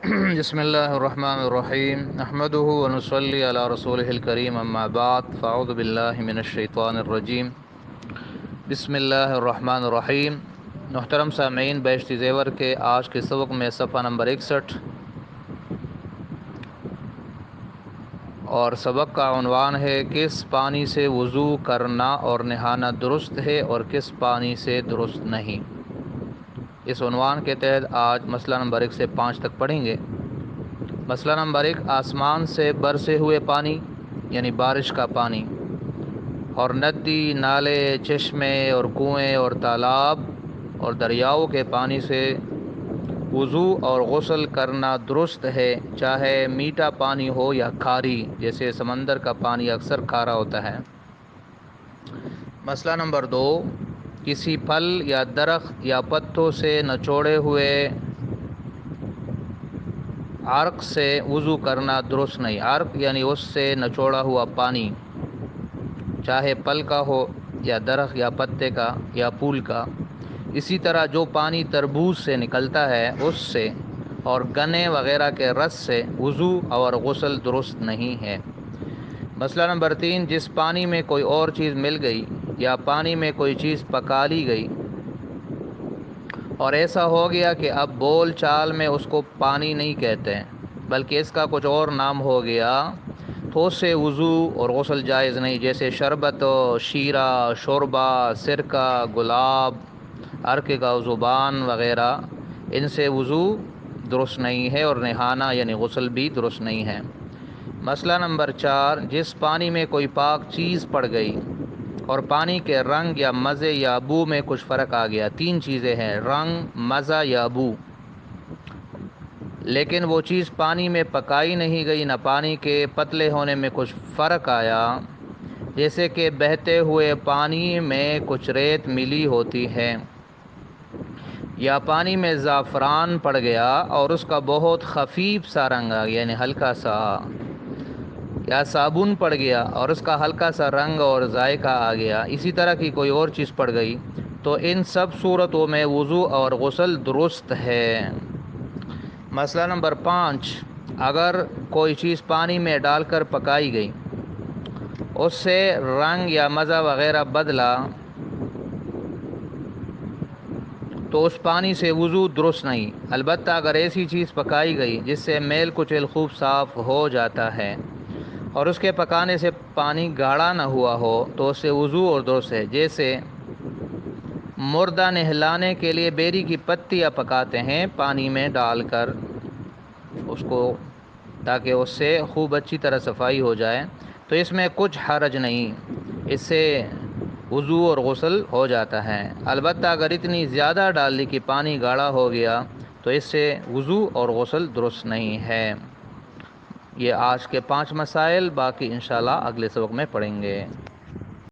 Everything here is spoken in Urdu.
بسم اللہ الرحمن الرحیم نحمده ونصلی علی رسولہ الکریم اما بعد فاعوذ باللہ من الشیطان الرجیم بسم اللہ الرحمن الرحیم۔ محترم سامعین، بیشتی زیور کے آج کے سبق میں صفحہ نمبر 61 اور سبق کا عنوان ہے کس پانی سے وضو کرنا اور نہانا درست ہے اور کس پانی سے درست نہیں۔ اس عنوان کے تحت آج مسئلہ نمبر 1 سے 5 تک پڑھیں گے۔ مسئلہ نمبر 1، آسمان سے برسے ہوئے پانی یعنی بارش کا پانی اور ندی، نالے، چشمے اور کنویں اور تالاب اور دریاؤں کے پانی سے وضو اور غسل کرنا درست ہے، چاہے میٹھا پانی ہو یا کھاری، جیسے سمندر کا پانی اکثر کھارا ہوتا ہے۔ مسئلہ نمبر 2، کسی پھل یا درخت یا پتوں سے نچوڑے ہوئے عرق سے وضو کرنا درست نہیں۔ عرق یعنی اس سے نچوڑا ہوا پانی، چاہے پھل کا ہو یا درخت یا پتے کا یا پھول کا۔ اسی طرح جو پانی تربوز سے نکلتا ہے اس سے اور گنے وغیرہ کے رس سے وضو اور غسل درست نہیں ہے۔ مسئلہ نمبر 3، جس پانی میں کوئی اور چیز مل گئی یا پانی میں کوئی چیز پکا لی گئی اور ایسا ہو گیا کہ اب بول چال میں اس کو پانی نہیں کہتے بلکہ اس کا کچھ اور نام ہو گیا، تو اس سے وضو اور غسل جائز نہیں، جیسے شربت، شیرہ، شوربہ، سرکہ، گلاب، عرق کا زبان وغیرہ، ان سے وضو درست نہیں ہے اور نہانا یعنی غسل بھی درست نہیں ہے۔ مسئلہ نمبر 4، جس پانی میں کوئی پاک چیز پڑ گئی اور پانی کے رنگ یا مزے یا بو میں کچھ فرق آ گیا۔ 3 چیزیں ہیں، رنگ، مزہ یا بو، لیکن وہ چیز پانی میں پکائی نہیں گئی، نہ پانی کے پتلے ہونے میں کچھ فرق آیا، جیسے کہ بہتے ہوئے پانی میں کچھ ریت ملی ہوتی ہے، یا پانی میں زعفران پڑ گیا اور اس کا بہت خفیف سا رنگ آ گیا یعنی ہلکا سا، یا صابن پڑ گیا اور اس کا ہلکا سا رنگ اور ذائقہ آ گیا، اسی طرح کی کوئی اور چیز پڑ گئی، تو ان سب صورتوں میں وضو اور غسل درست ہے۔ مسئلہ نمبر 5، اگر کوئی چیز پانی میں ڈال کر پکائی گئی، اس سے رنگ یا مزہ وغیرہ بدلا، تو اس پانی سے وضو درست نہیں، البتہ اگر ایسی چیز پکائی گئی جس سے میل کچیل خوب صاف ہو جاتا ہے اور اس کے پکانے سے پانی گاڑھا نہ ہوا ہو تو اس سے وضو اور درست ہے، جیسے مردہ نہلانے کے لیے بیری کی پتیاں پکاتے ہیں پانی میں ڈال کر اس کو، تاکہ اس سے خوب اچھی طرح صفائی ہو جائے، تو اس میں کچھ حرج نہیں، اس سے وضو اور غسل ہو جاتا ہے۔ البتہ اگر اتنی زیادہ ڈال دی کہ پانی گاڑھا ہو گیا تو اس سے وضو اور غسل درست نہیں ہے۔ یہ آج کے 5 مسائل، باقی انشاءاللہ اگلے سبق میں پڑھیں گے۔